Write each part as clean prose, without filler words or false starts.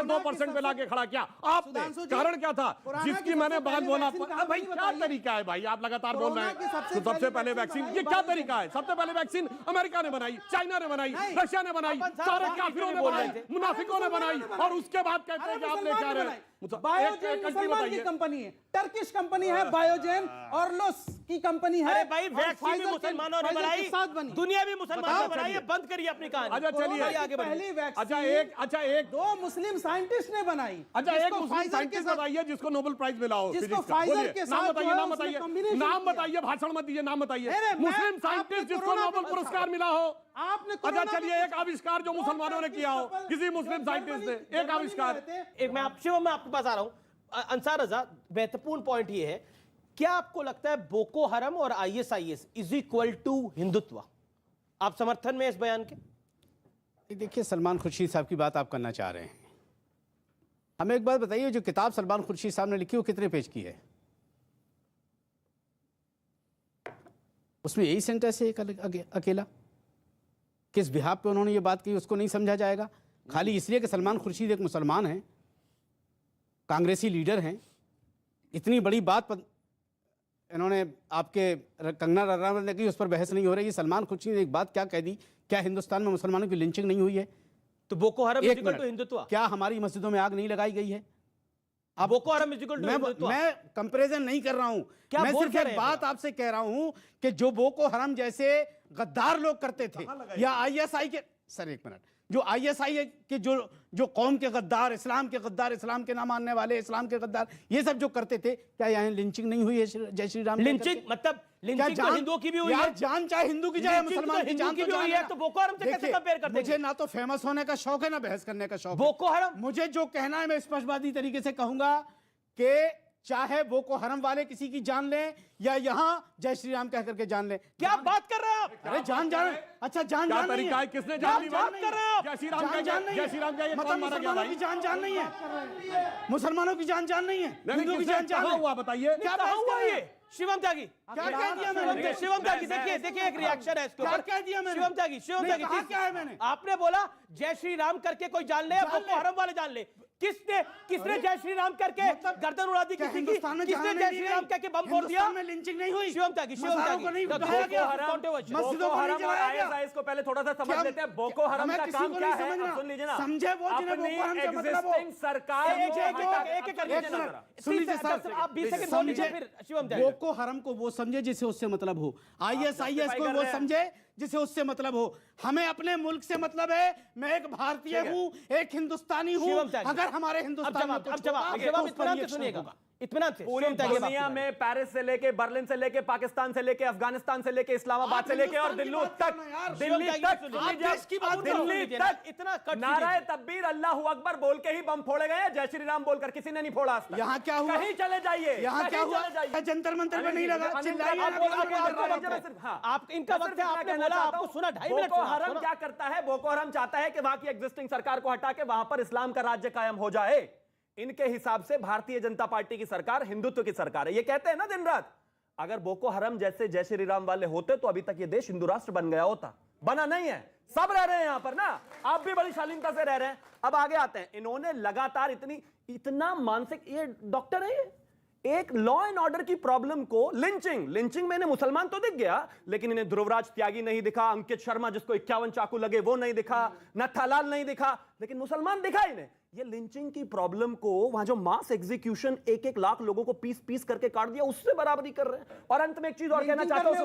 को 2% पे लाके खड़ा किया आपने, कारण क्या था? जिसकी मैंने बात बोला भाई, क्या तरीका है भाई, आप लगातार बोल रहे हैं तो सबसे पहले वैक्सीन, ये क्या तरीका है? सबसे पहले वैक्सीन अमेरिका ने बनाई, चाइना ने बनाई, रशिया ने बनाई, सारे काफिरों ने बनाई, मुनाफिकों ने बनाई, और उसके बाद कहते हैं कि आप ले जा रहे हैं। बायोजेन मुसलमान की कंपनी है, टर्किश कंपनी है बायोजेन, ऑर्लोस की कंपनी है। अरे भाई वैक्सीन भी मुसलमानों ने बनाई, दुनिया भी मुसलमानों ने बनाई, बंद करिए अपनी कहानी। अच्छा चलिए आगे बढ़िए। अच्छा एक दो मुस्लिम साइंटिस्ट ने बनाई। अच्छा एक मुस्लिम साइंटिस्ट बताइए जिसको नोबेल प्राइज मिला हो, जिसको फाइजर के साथ नाम बताइए, भाषण मत दीजिए, नाम बताइए मुस्लिम साइंटिस्ट जिसको नोबेल पुरस्कार मिला हो आपने। अच्छा चलिए एक आविष्कार जो मुसलमानों ने किया हो, किसी मुस्लिम साइंटिस्ट ने एक आविष्कार। मैं आपके पास आ रहा हूं। अंसार रजा, महत्वपूर्ण पॉइंट ये है, क्या आपको लगता है बोको हरम और ISIS is equal to Hindutva? आप समर्थन में इस बयान के? देखिए, सलमान खुर्शीद साहब की बात आप करना चाह रहे हैं, हमें एक बात बताइए, जो किताब सलमान खुर्शीद साहब ने लिखी वो कितने पेज की है? उसमें यही सेंटेंस है एक अकेला। किस बिहाफ पे उन्होंने ये बात की उसको नहीं समझा जाएगा, खाली इसलिए कि सलमान खुर्शीद एक मुसलमान हैं, कांग्रेसी लीडर हैं। इतनी बड़ी बात इन्होंने आपके कंगना रनावत ने की, उस पर बहस नहीं हो रही है। सलमान खुर्शीद ने एक बात क्या कह दी, क्या हिंदुस्तान में मुसलमानों की लिंचिंग नहीं हुई है? तो बोको हरम इज इक्वल टू हिंदुत्व? क्या हमारी मस्जिदों में आग नहीं लगाई गई है? अब बोको हरम इज इक्वल टू हिंदुत्व? मैं कंपैरिजन नहीं कर रहा हूं, मैं सिर्फ एक बात आपसे कह रहा हूं कि जो बोको हरम जैसे गद्दार लोग करते थे, या आईएसआई के, सर एक मिनट, जो आईएसआई के जो कौम के गद्दार, इस्लाम के गद्दार, इस्लाम के ना मानने वाले, इस्लाम के गद्दार, ये सब जो करते थे, क्या यहाँ लिंचिंग नहीं हुई है? जय श्री राम लिंचिंग मतलब लिंचिंग तो हिंदुओं की भी हुई है, जान चाहे हिंदू की जाए मुसलमान की जान की भी हुई है, तो बोको हरम से कैसे कंपेयर करते हैं? मुझे ना तो फेमस होने का शौक है ना बहस करने का शौक। बोको हरम, मुझे जो कहना है मैं स्पष्टवादी तरीके से कहूंगा कि चाहे बोको हरम वाले किसी की जान लें या यहां जय श्री राम कह करके जान लें। क्या बात कर रहे हैं आप? अरे जान अच्छा जान नहीं है, किसने जान ली? बात कर रहे हैं आप? जय श्री राम का मतलब मुसलमानों की जान नहीं है, मुसलमानों की जान नहीं है, हिंदू की जान हुआ? बताइए क्या हुआ? ये शिवम त्यागी क्या कह दिया मैंने? शिवम त्यागी देखिए एक रिएक्शन है इसके ऊपर। क्या कह दिया मैंने? शिवम त्यागी क्या है मैंने? आपने बोला जय श्री राम करके कोई जान ले, बोको हरम वाले जान ले। किसने जय श्री राम करके गर्दन उड़ा दी किसी की? किसने जय श्री राम करके बम फोड़ दिया? में लिंचिंग नहीं हुई। शिवम त्यागी बोको हरम और आईएसआईएस को पहले थोड़ा सा समझ लेते हैं। बोको हरम का काम क्या है, सुन लीजिए ना। समझे वो जिन्हें बोको हरम का मतलब हो। सरकार एक करके आप 20 सेकंड बोल लीजिए फिर शिवम त्यागी। बोको हरम को वो समझे जिसे उससे मतलब हो, आईएसआईएस को वो समझे जिसे उससे मतलब हो। हमें अपने मुल्क से मतलब है, मैं एक भारतीय हूं, एक हिंदुस्तानी हूं। अगर हमारे हिंदुस्तान में कुछ सुनिएगा इत्मीनान से, पूरी दुनिया में पेरिस से लेके, बर्लिन से लेके, पाकिस्तान से लेके, अफगानिस्तान से लेके, इस्लामाबाद से लेके और दिल्ली तक इतना नाराए तकबीर अल्लाहू अकबर बोल के ही बम फोड़े गए, जय श्री राम बोलकर किसी ने नहीं फोड़ा। यहाँ क्या हुआ? कहीं चले जाइए, यहाँ क्या हुआ? जंतर मंतर पे नहीं लगा, आप इनका वक्त है, आपने बोला, आपको सुना 2.5 मिनट। बोको हरम क्या करता है? बोको हरम चाहता है कि वहां की एग्जिस्टिंग सरकार को हटा के वहां पर इस्लाम का राज्य कायम हो जाए। इनके हिसाब से भारतीय जनता पार्टी की सरकार हिंदुत्व की सरकार है, ये कहते हैं ना दिन रात। अगर बोको हरम जैसे जय श्री राम वाले होते तो अभी तक ये देश हिंदू राष्ट्र बन गया होता, बना नहीं है। सब रह रहे हैं यहां पर ना, आप भी बड़ी शालीनता से रह रहे हैं। अब आगे आते हैं, इन्होंने लगातार इतना मानसिक, ये डॉक्टर है, एक लॉ एंड ऑर्डर की प्रॉब्लम को लिंचिंग में इन्हें मुसलमान तो दिख गया, लेकिन इन्हें ध्रुवराज त्यागी नहीं दिखा, अंकित शर्मा जिसको 51 चाकू लगे वो नहीं दिखा, नथालाल नहीं दिखा, लेकिन मुसलमान दिखा इन्हें। ये लिंचिंग की प्रॉब्लम को, वहां जो मास एग्जीक्यूशन 1-1 लाख लोगों को पीस करके काट दिया, उससे बराबरी कर रहे हैं। और अंत में एक चीज और कहना चाहता हूं,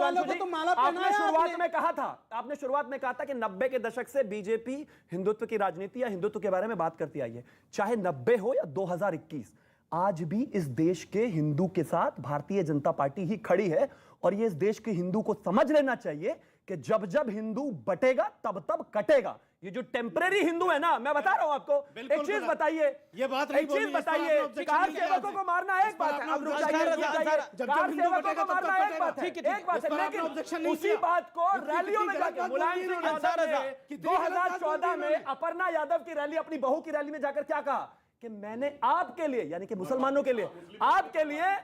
आपने शुरुआत में कहा था कि 90 के दशक से बीजेपी हिंदुत्व की राजनीति या हिंदुत्व के बारे में बात करती आई है। चाहे 90 हो या 2021, आज भी इस देश के हिंदू के साथ भारतीय जनता पार्टी ही खड़ी है। और ये इस देश के हिंदू को समझ लेना चाहिए कि जब जब हिंदू बटेगा तब तब कटेगा। ये जो टेम्परेरी हिंदू है ना, मैं बता रहा हूं आपको, एक चीज बताइए, ये बात एक चीज बताइए, कार सेवकों को मारना एक बात है, अब रुक जाइए, कार सेवकों को मारना एक बात है, लेकिन उसी बात को रैलियों में जाकर मुलायम सिंह यादव ने 2014 में अपर्णा यादव की रैली, अपनी बहू की रैली में जाकर क्या कहा कि मैंने आपके लिए, यानी कि मुसलमानों के लिए, आपके लिए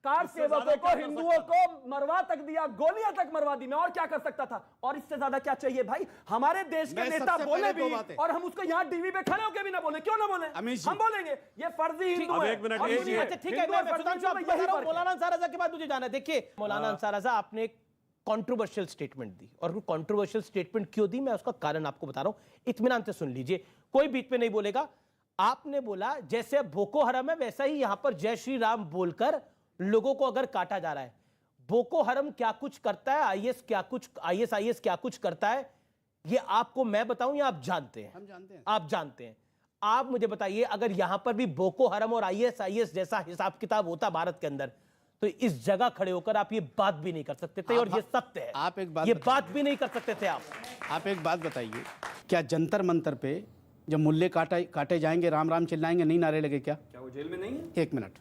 कार इससे ज्यादा सेवकों क्या को कर हिंदुओं सकता को मरवा तक दिया, गोलियां तक मरवा दी, मैं और क्या कर सकता था? और इससे ज्यादा क्या चाहिए भाई? हमारे देश के मैं नेता सबसे बोले पहले भी दो बातें। और हम उसको यहाँ टीवी पे खड़े होकर भी ना बोले, क्यों ना बोले? अमीश जी। हम बोलेंगे ये फर्जी हिंदू अब है। एक मिनट, और एक सुनिए, ये- अच्छा ठीक है, हिंदू मैं और फर्जी सुधांशु हिंदू आपको में बता यही रहा हूं, फर्क है। मौलाना अंसार रजा के बाद मुझे जाना है। देखिए मौलाना अंसार रजा, आपने एक कंट्रोवर्शियल स्टेटमेंट दी, और वो कंट्रोवर्शियल स्टेटमेंट क्यों दी मैं उसका कारण आपको बता रहा हूं, इत्मीनान से सुन लीजिए, कोई बीच में नहीं बोलेगा। आपने बोला जैसे बोको हरम है वैसा ही यहां पर जय श्री राम बोलकर लोगों को अगर काटा जा रहा है। बोको हरम क्या कुछ करता है, आईएसआईएस क्या कुछ करता है, ये आपको मैं बताऊं या आप जानते हैं? हम जानते हैं। आप जानते हैं। आप मुझे बताइए, अगर यहां पर भी बोको हरम और आईएसआईएस जैसा हिसाब किताब होता भारत के अंदर, तो इस जगह खड़े होकर आप ये बात भी नहीं कर सकते थे, और ये सत्य है। आप एक बात ये बताइए। बात भी नहीं कर सकते थे आप एक बात बताइए, क्या जंतर मंतर पे जब मुल्ले काटे जाएंगे राम राम चिल्लाएंगे, नहीं नारे लगे क्या? क्या वो जेल में नहीं है? एक मिनट,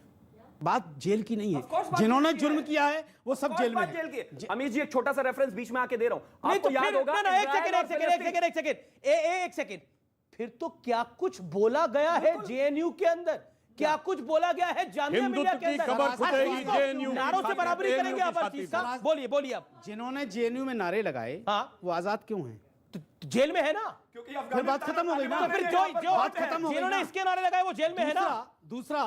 बात जेल की नहीं Of course है, बात जिन्होंने जेल की जुर्म है। किया है वो सब जेल में बात है। जेल की है। अमीश जी एक छोटा सा रेफरेंस बीच में आके दे रहा हूं, नहीं तो आपको याद फिर होगा ना, एक इजराइल और फिलिस्तीन- सेकंड, फिर तो क्या कुछ बोला गया है जेएनयू के अंदर, क्या कुछ बोला गया है जामिया हिंदुत्व मिलिया के की अंदर? खबर हर फुटेगी चीज को JNU की नारों से खातिर, बराबरी JNU करेंगे की आप हर खातिर। चीज का? बोलिए आप। जिन्होंने जेएनयू में नारे लगाए हाँ। वो आजाद क्यों हैं? तो जेल में है ना, क्योंकि फिर बात खत्म हो गई ना। तो फिर जो बात खत्म हो गई जिन्होंने ना। इसके नारे लगाए वो जेल में है ना। दूसरा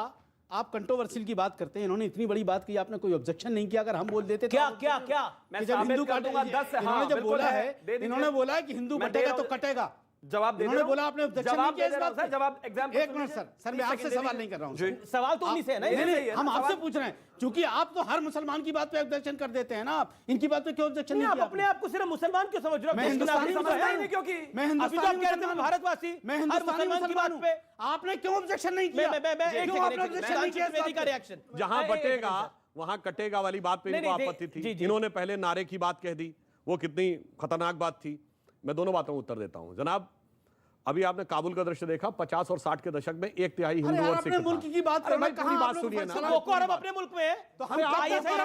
आप कंट्रोवर्शियल की बात करते हैं, इन्होंने इतनी बड़ी बात की, आपने कोई ऑब्जेक्शन नहीं किया? अगर हम बोल देते तो क्या आप क्या objection- क्या मैं कि जब साबित हिंदू कर दूंगा काटेंगे, 10 से, इन्होंने हाँ, जब बिल्कुल बोला है, है, दे दीजिए। इन्होंने बोला है कि हिंदू मैं दे बटेगा रहा तो हूं। कटेगा। जवाब दे इन्होंने दे बोला आपने ऑब्जेक्शन नहीं किया इस बात पे? जवाब एग्जाम्पल एक मिनट सर, मैं आपसे सवाल नहीं कर रहा हूँ। सवाल तो उन्हीं से है ना। नहीं सही नहीं, है हम ना आपसे सवाल। पूछ रहे हैं, क्योंकि आप तो हर मुसलमान की बात पे ऑब्जेक्शन कर देते हैं ना, आप इनकी बात पे क्यों ऑब्जेक्शन नहीं, नहीं आप किया अपने आपने? आप को सिर्फ मुसलमान क्यों समझ रहे हो? मैं देश के हिंदुस्तानी नागरिक तो मुसलमान है हूं। नहीं, क्योंकि मैं अभी तो हिंदुस्तानी आप कह रहे थे मुसलमान हूं। भारतवासी, मैं हर हिंदुस्तानी मुसलमान की बात मुसलमान पे। हूं। आपने क्यों ऑब्जेक्शन नहीं किया? मैं एक क्यों सेकंड, आपने एक ऑब्जेक्शन नहीं किया इस द्विवेदी बात का पे? रिएक्शन जहां बटेगा वहां कटेगा वाली बात पे नहीं, इनको नहीं, आपत्ति थी। जी, जी। इन्होंने पहले नारे की बात कह दी, वो कितनी खतरनाक बात थी। मैं दोनों बातों का उत्तर देता हूं। जनाब, अभी आपने काबुल का दृश्य देखा, 50 और 60 के दशक में 1/3 हिंदू अरे यार, और सिख अपने था। मुल्क की बात अरे कर भाई, रहे हैं, पूरी कहाँ बात आप लोग सुनिए ना। फैसला बोको हरम अपने मुल्क में है, तो हम तो क्या ISI करें?